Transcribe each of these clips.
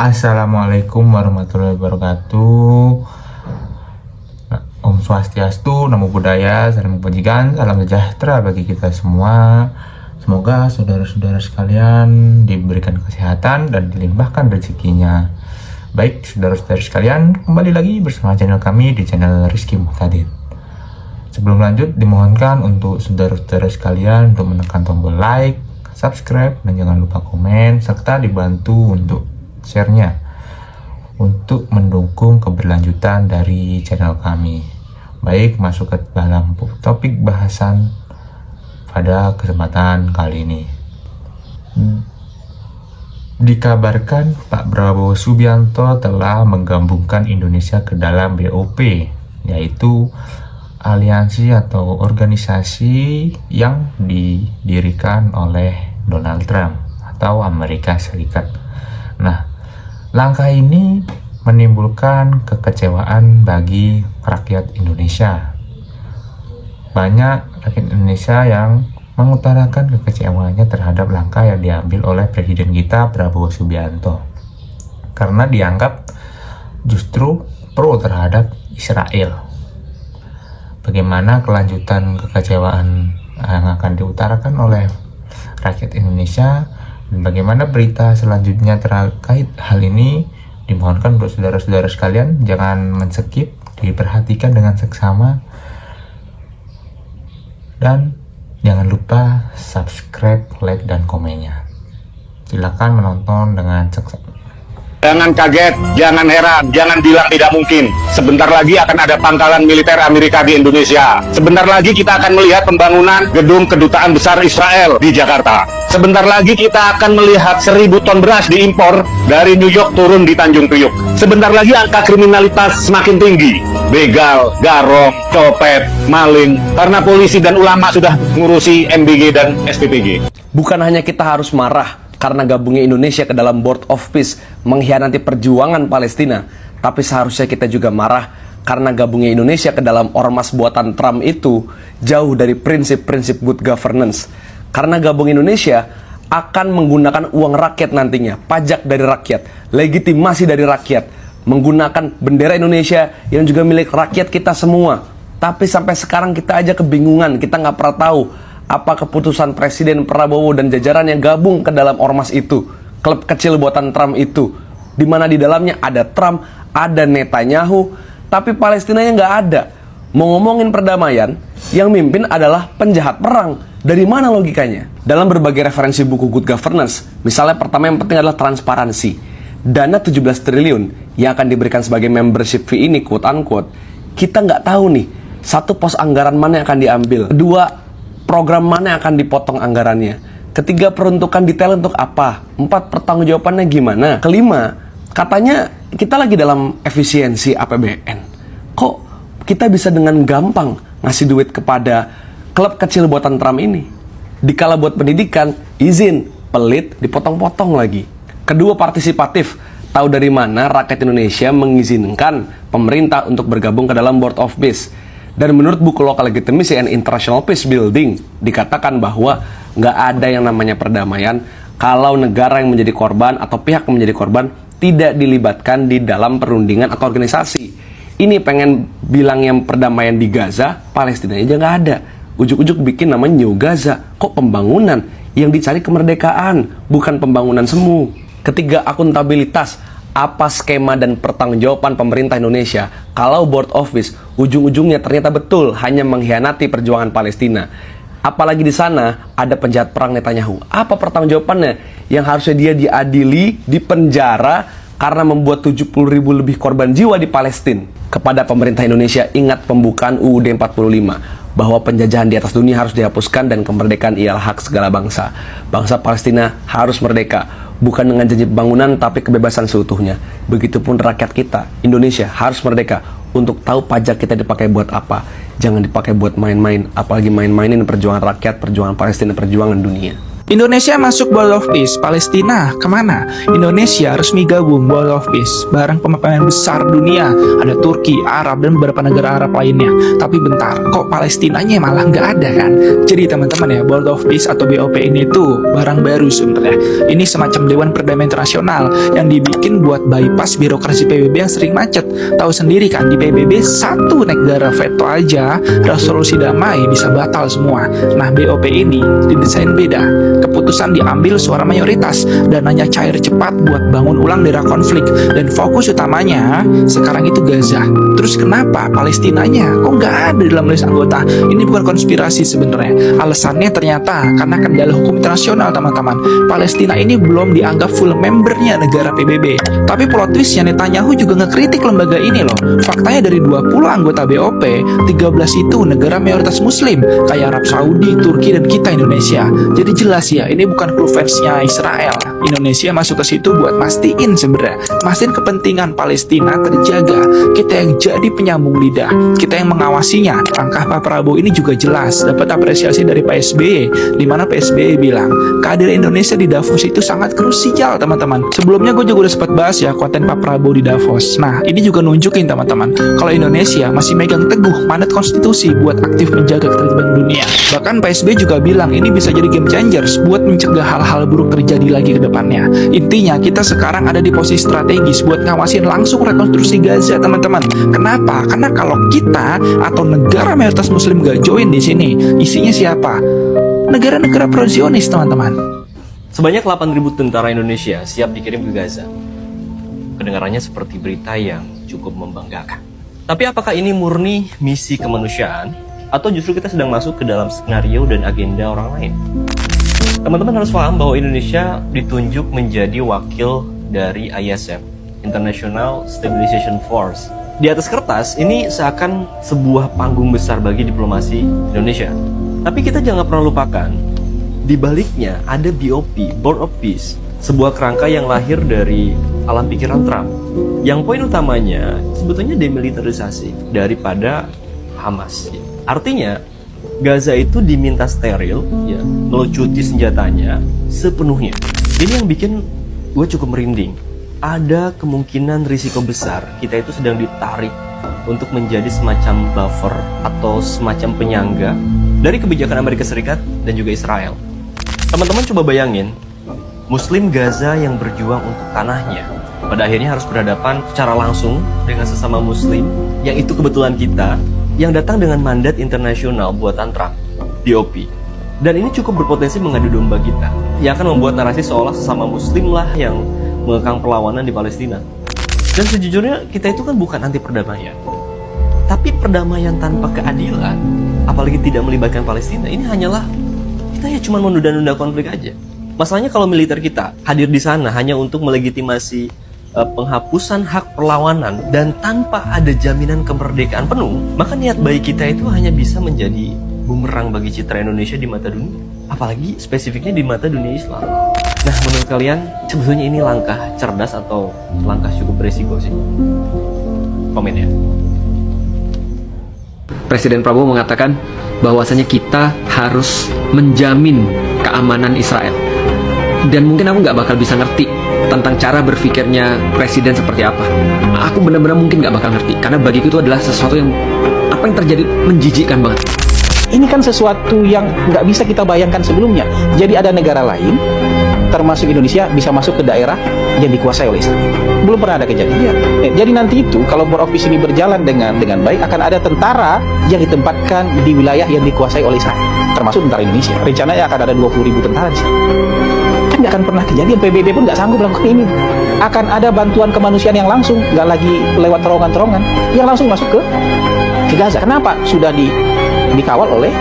Assalamualaikum warahmatullahi wabarakatuh. Om Swastiastu, Namo Buddhaya, salam kebajikan, salam sejahtera bagi kita semua. Semoga saudara-saudara sekalian diberikan kesehatan dan dilimpahkan rezekinya. Baik, saudara-saudara sekalian, kembali lagi bersama channel kami di channel Rizky Muhtadin. Sebelum lanjut, dimohonkan untuk saudara-saudara sekalian untuk menekan tombol like, subscribe, dan jangan lupa komen, serta dibantu untuk share-nya untuk mendukung keberlanjutan dari channel kami. Baik, masuk ke dalam topik bahasan pada kesempatan kali ini. Dikabarkan Pak Prabowo Subianto telah menggabungkan Indonesia ke dalam BOP, yaitu aliansi atau organisasi yang didirikan oleh Donald Trump atau Amerika Serikat. Nah, langkah ini menimbulkan kekecewaan bagi rakyat Indonesia. Banyak rakyat Indonesia yang mengutarakan kekecewaannya terhadap langkah yang diambil oleh Presiden kita Prabowo Subianto, karena dianggap justru pro terhadap Israel. Bagaimana kelanjutan kekecewaan yang akan diutarakan oleh rakyat Indonesia? Bagaimana berita selanjutnya terkait hal ini? Dimohonkan untuk saudara-saudara sekalian jangan men-skip, diperhatikan dengan seksama, dan jangan lupa subscribe, like, dan komennya. Silakan menonton dengan seksama. Jangan kaget, jangan heran, jangan bilang tidak mungkin. Sebentar lagi akan ada pangkalan militer Amerika di Indonesia. Sebentar lagi kita akan melihat pembangunan gedung kedutaan besar Israel di Jakarta. Sebentar lagi kita akan melihat 1000 ton beras diimpor dari New York turun di Tanjung Priuk. Sebentar lagi angka kriminalitas semakin tinggi. Begal, garong, copet, maling, karena polisi dan ulama sudah ngurusi MBG dan SPPG. Bukan hanya kita harus marah karena gabungnya Indonesia ke dalam Board of Peace mengkhianati perjuangan Palestina, tapi seharusnya kita juga marah karena gabungnya Indonesia ke dalam ormas buatan Trump itu jauh dari prinsip-prinsip good governance. Karena gabung Indonesia akan menggunakan uang rakyat nantinya, pajak dari rakyat, legitimasi dari rakyat, menggunakan bendera Indonesia yang juga milik rakyat kita semua. Tapi sampai sekarang kita aja kebingungan, kita nggak pernah tahu apa keputusan Presiden Prabowo dan jajarannya gabung ke dalam ormas itu, klub kecil buatan Trump itu, di mana di dalamnya ada Trump, ada Netanyahu, tapi Palestinanya nggak ada. Mau ngomongin perdamaian, yang mimpin adalah penjahat perang. Dari mana logikanya? Dalam berbagai referensi buku good governance, misalnya pertama yang penting adalah transparansi. Dana 17 triliun yang akan diberikan sebagai membership fee ini, quote unquote, kita nggak tahu nih, satu pos anggaran mana yang akan diambil. Kedua, program mana yang akan dipotong anggarannya. Ketiga, peruntukan detail untuk apa. 4, pertanggungjawabannya gimana. Kelima, katanya kita lagi dalam efisiensi APBN. Kok kita bisa dengan gampang ngasih duit kepada klub kecil buatan Trump ini? Dikala buat pendidikan, izin, pelit, dipotong-potong lagi. Kedua, partisipatif. Tahu dari mana rakyat Indonesia mengizinkan pemerintah untuk bergabung ke dalam Board of Peace? Dan menurut buku Local Legitimacy and International Peace Building, dikatakan bahwa nggak ada yang namanya perdamaian kalau negara yang menjadi korban atau pihak yang menjadi korban tidak dilibatkan di dalam perundingan atau organisasi. Ini pengen bilang yang perdamaian di Gaza, Palestina aja nggak ada. Ujuk-ujuk bikin namanya New Gaza. Kok pembangunan? Yang dicari kemerdekaan, bukan pembangunan semu. Ketiga, akuntabilitas. Apa skema dan pertanggungjawaban pemerintah Indonesia kalau Board of Peace ujung-ujungnya ternyata betul hanya mengkhianati perjuangan Palestina? Apalagi di sana ada penjahat perang Netanyahu. Apa pertanggungjawabannya yang harusnya dia diadili, dipenjara karena membuat 70.000 lebih korban jiwa di Palestina? Kepada pemerintah Indonesia, ingat pembukaan UUD 45 bahwa penjajahan di atas dunia harus dihapuskan dan kemerdekaan ialah hak segala bangsa. Bangsa Palestina harus merdeka, bukan dengan janji pembangunan tapi kebebasan seutuhnya. Begitupun rakyat kita, Indonesia harus merdeka untuk tahu pajak kita dipakai buat apa. Jangan dipakai buat main-main, apalagi main-mainin perjuangan rakyat, perjuangan Palestina, perjuangan dunia. Indonesia masuk World of Peace, Palestina kemana? Indonesia resmi gabung World of Peace bareng pemain besar dunia, ada Turki, Arab, dan beberapa negara Arab lainnya. Tapi bentar, kok Palestinanya malah nggak ada kan? Jadi teman-teman ya, World of Peace atau BOP ini tuh barang baru sebenarnya. Ini semacam Dewan Perdamaian Internasional yang dibikin buat bypass birokrasi PBB yang sering macet. Tahu sendiri kan, di PBB satu negara veto aja, resolusi damai bisa batal semua. Nah, BOP ini didesain beda. Keputusan diambil suara mayoritas, dananya cair cepat buat bangun ulang daerah konflik, dan fokus utamanya sekarang itu Gaza. Terus kenapa Palestinanya kok nggak ada dalam list anggota? Ini bukan konspirasi sebenarnya. Alasannya ternyata karena kendala hukum internasional, teman-teman. Palestina ini belum dianggap full membernya negara PBB. Tapi plot twistnya, Netanyahu juga ngekritik lembaga ini loh. Faktanya dari 20 anggota BOP, 13 itu negara mayoritas muslim kayak Arab Saudi, Turki, dan kita Indonesia. Jadi jelas ya, ini bukan klub fansnya Israel. Indonesia masuk ke situ buat mastiin sebenarnya, mastiin kepentingan Palestina terjaga. Kita yang jadi penyambung lidah, kita yang mengawasinya. Langkah Pak Prabowo ini juga jelas dapat apresiasi dari Pak SBY, di mana Pak SBY bilang kehadiran Indonesia di Davos itu sangat krusial, teman-teman. Sebelumnya gue juga udah sempat bahas ya konten Pak Prabowo di Davos. Nah, ini juga nunjukin teman-teman kalau Indonesia masih megang teguh mandat konstitusi buat aktif menjaga ketertiban dunia. Bahkan Pak SBY juga bilang ini bisa jadi game changers buat mencegah hal-hal buruk terjadi lagi ke depannya. Intinya kita sekarang ada di posisi strategis buat ngawasin langsung rekonstruksi Gaza, teman-teman. Kenapa? Karena kalau kita atau negara mayoritas muslim gak join di sini, isinya siapa? Negara-negara pro-Zionis, teman-teman. Sebanyak 8.000 tentara Indonesia siap dikirim ke Gaza. Kedengarannya seperti berita yang cukup membanggakan. Tapi apakah ini murni misi kemanusiaan? Atau justru kita sedang masuk ke dalam skenario dan agenda orang lain? Teman-teman harus paham bahwa Indonesia ditunjuk menjadi wakil dari ISF, International Stabilization Force. Di atas kertas, ini seakan sebuah panggung besar bagi diplomasi Indonesia. Tapi kita jangan pernah lupakan, di baliknya ada BOP, Board of Peace, sebuah kerangka yang lahir dari alam pikiran Trump. Yang poin utamanya sebetulnya demilitarisasi daripada Hamas. Artinya, Gaza itu diminta steril, ya, melucuti senjatanya sepenuhnya. Ini yang bikin gue cukup merinding. Ada kemungkinan risiko besar kita itu sedang ditarik untuk menjadi semacam buffer atau semacam penyangga dari kebijakan Amerika Serikat dan juga Israel. Teman-teman coba bayangin, Muslim Gaza yang berjuang untuk tanahnya pada akhirnya harus berhadapan secara langsung dengan sesama Muslim yang itu kebetulan kita, yang datang dengan mandat internasional buatan Trump, BOP. Dan ini cukup berpotensi mengadu domba kita, yang akan membuat narasi seolah sesama Muslim lah yang mengekang perlawanan di Palestina. Dan sejujurnya kita itu kan bukan anti perdamaian. Tapi perdamaian tanpa keadilan, apalagi tidak melibatkan Palestina, ini hanyalah kita ya cuma menunda-nunda konflik aja. Masalahnya kalau militer kita hadir di sana hanya untuk melegitimasi penghapusan hak perlawanan dan tanpa ada jaminan kemerdekaan penuh, maka niat baik kita itu hanya bisa menjadi bumerang bagi citra Indonesia di mata dunia, apalagi spesifiknya di mata dunia Islam. Nah, menurut kalian sebetulnya ini langkah cerdas atau langkah cukup beresiko sih? Komen ya. Presiden Prabowo mengatakan bahwasanya kita harus menjamin keamanan Israel. Dan mungkin aku nggak bakal bisa ngerti tentang cara berpikirnya presiden seperti apa. Aku benar-benar mungkin nggak bakal ngerti, karena bagiku itu adalah sesuatu yang apa yang terjadi menjijikkan banget. Ini kan sesuatu yang nggak bisa kita bayangkan sebelumnya. Jadi ada negara lain, termasuk Indonesia, bisa masuk ke daerah yang dikuasai oleh Islam. Belum pernah ada kejadian. Jadi nanti itu kalau Board of Peace ini berjalan dengan baik, akan ada tentara yang ditempatkan di wilayah yang dikuasai oleh Israel, termasuk tentara Indonesia. Rencananya akan ada 20.000 tentara di sana. Kan nggak akan pernah kejadian, PBB pun nggak sanggup melakukan ini. Akan ada bantuan kemanusiaan yang langsung, nggak lagi lewat terowongan-terowongan, yang langsung masuk ke Gaza. Kenapa? Sudah dikawal oleh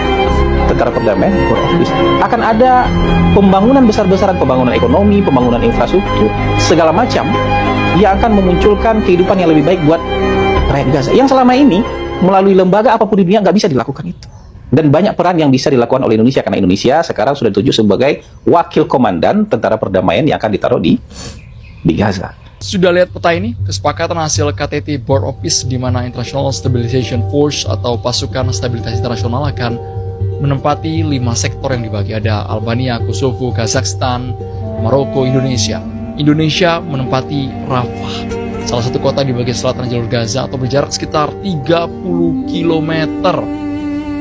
tentara perdamaian Board of Peace. Akan ada pembangunan besar-besaran, pembangunan ekonomi, pembangunan infrastruktur, segala macam yang akan memunculkan kehidupan yang lebih baik buat rakyat Gaza. Yang selama ini melalui lembaga apapun di dunia nggak bisa dilakukan itu. Dan banyak peran yang bisa dilakukan oleh Indonesia, karena Indonesia sekarang sudah ditunjuk sebagai wakil komandan tentara perdamaian yang akan ditaruh di Gaza. Sudah lihat peta ini? Kesepakatan hasil KTT Board of Peace di mana International Stabilization Force atau pasukan stabilitas internasional akan menempati 5 sektor yang dibagi. Ada Albania, Kosovo, Kazakhstan, Maroko, Indonesia. Indonesia menempati Rafah, salah satu kota di bagian selatan jalur Gaza atau berjarak sekitar 30 km.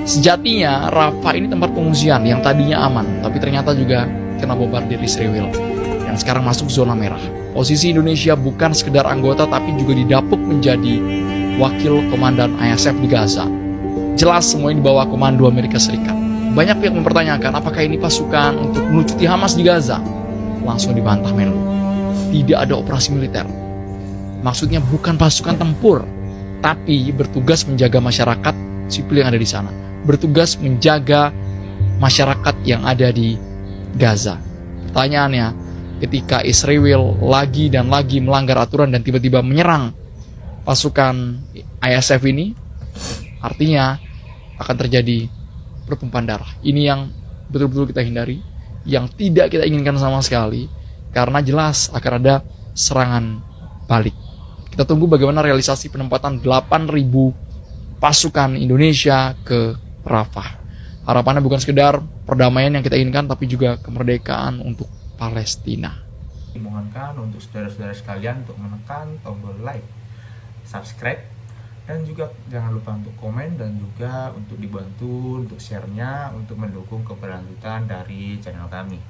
Sejatinya Rafah ini tempat pengungsian yang tadinya aman, tapi ternyata juga kena bombardir Israel yang sekarang masuk zona merah. Posisi Indonesia bukan sekedar anggota tapi juga didapuk menjadi wakil komandan ISF di Gaza. Jelas semua ini di bawah komando Amerika Serikat. Banyak pihak mempertanyakan apakah ini pasukan untuk melucuti Hamas di Gaza. Langsung dibantah Menlu. Tidak ada operasi militer. Maksudnya bukan pasukan tempur, tapi bertugas menjaga masyarakat sipil yang ada di sana. Bertugas menjaga masyarakat yang ada di Gaza. Pertanyaannya, ketika Israel lagi dan lagi melanggar aturan dan tiba-tiba menyerang pasukan ISF ini, artinya akan terjadi pertumpahan darah. Ini yang betul-betul kita hindari, yang tidak kita inginkan sama sekali, karena jelas akan ada serangan balik. Kita tunggu bagaimana realisasi penempatan 8.000 pasukan Indonesia ke Rafah. Harapannya bukan sekedar perdamaian yang kita inginkan, tapi juga kemerdekaan untuk Palestina. Dimohonkan untuk saudara-saudara sekalian untuk menekan tombol like, subscribe, dan juga jangan lupa untuk komen dan juga untuk dibantu untuk share-nya untuk mendukung keberlanjutan dari channel kami.